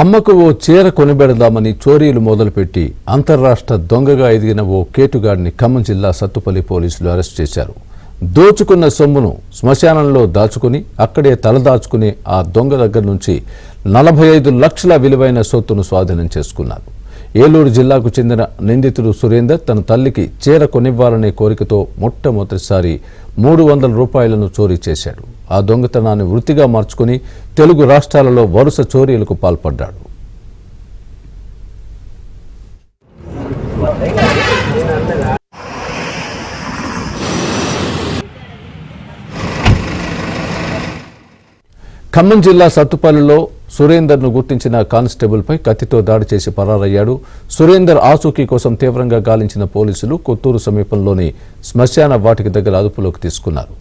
అమ్మకు ఓ చీర కొనిబెడదామని చోరీలు మొదలుపెట్టి అంతర్రాష్ట్ర దొంగగా ఎదిగిన ఓ కేటుగాడిని ఖమ్మం జిల్లా సత్తుపల్లి పోలీసులు అరెస్ట్ చేశారు. దోచుకున్న సొమ్మును శ్మశానంలో దాచుకుని అక్కడే తలదాచుకుని ఆ దొంగ దగ్గర నుంచి 45 లక్షల విలువైన సొత్తును స్వాధీనం చేసుకున్నారు. ఏలూరు జిల్లాకు చెందిన నిందితుడు సురేందర్ తన తల్లికి చీర కొనివ్వాలనే కోరికతో మొట్టమొదటిసారి 300 రూపాయలను చోరీ చేశాడు. ఆ దొంగతనాన్ని వృత్తిగా మార్చుకుని తెలుగు రాష్ట్రాలలో వరుస చోరీలకు పాల్పడ్డాడు. ఖమ్మం జిల్లా సత్తుపల్లిలో సురేందర్ను గుర్తించిన కానిస్టేబుల్పై కత్తితో దాడి చేసి పరారయ్యాడు. సురేందర్ ఆచూకీ కోసం తీవ్రంగా గాలించిన పోలీసులు కొత్తూరు సమీపంలోని శ్మశాన వాటిక దగ్గర అదుపులోకి తీసుకున్నారు.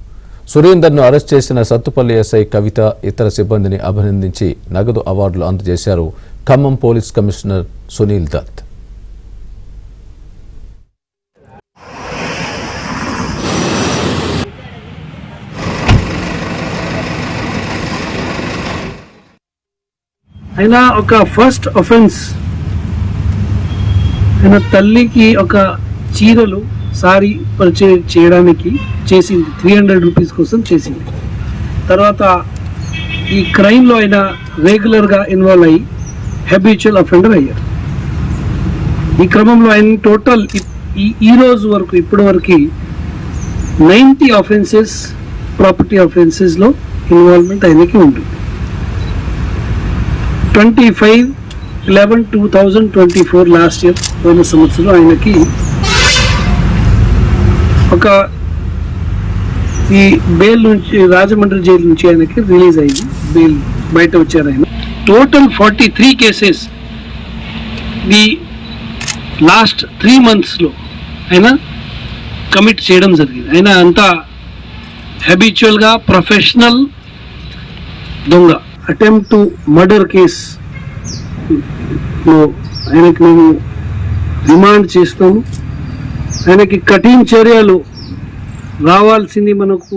సురేందర్ను అరెస్ట్ చేసిన సత్తుపల్లి ఎస్ఐ కవిత ఇతర సిబ్బందిని అభినందించి నగదు అవార్డులు అందజేశారు ఖమ్మం పోలీస్ కమిషనర్ సునీల్ దత్. అయినా ఒక ఫస్ట్ అఫెన్స్ ఆయన తల్లికి ఒక చీరలు సారీ పర్చేజ్ చేయడానికి చేసింది, 300 రూపీస్ కోసం చేసింది. తర్వాత ఈ క్రైమ్లో ఆయన రెగ్యులర్గా ఇన్వాల్వ్ అయ్యి హ్యాబిచువల్ అఫెండర్ అయ్యారు. ఈ క్రమంలో ఆయన టోటల్ ఈ రోజు వరకు ఇప్పటి వరకు 90 అఫెన్సెస్ ప్రాపర్టీ అఫెన్సెస్లో ఇన్వాల్వ్మెంట్ ఆయనకి ఉంటుంది. 25/11/2024 లాస్ట్ ఇయర్ పోయిన సంవత్సరం ఆయనకి ఒక ఈ బెయిల్ నుంచి రాజమండ్రి జైలు నుంచి ఆయనకి రిలీజ్ అయింది, బెయిల్ బయట వచ్చారు. ఆయన టోటల్ 43 కేసెస్ ది లాస్ట్ 3 monthsలో ఆయన కమిట్ చేయడం జరిగింది. ఆయన అంతా హ్యాబిచువల్గా ప్రొఫెషనల్ దొంగ. అటెంప్ట్ టు మర్డర్ కేసులో ఆయనకి మేము రిమాండ్ చేస్తాము. ఆయనకి కఠిన చర్యలు రావాల్సింది మనకు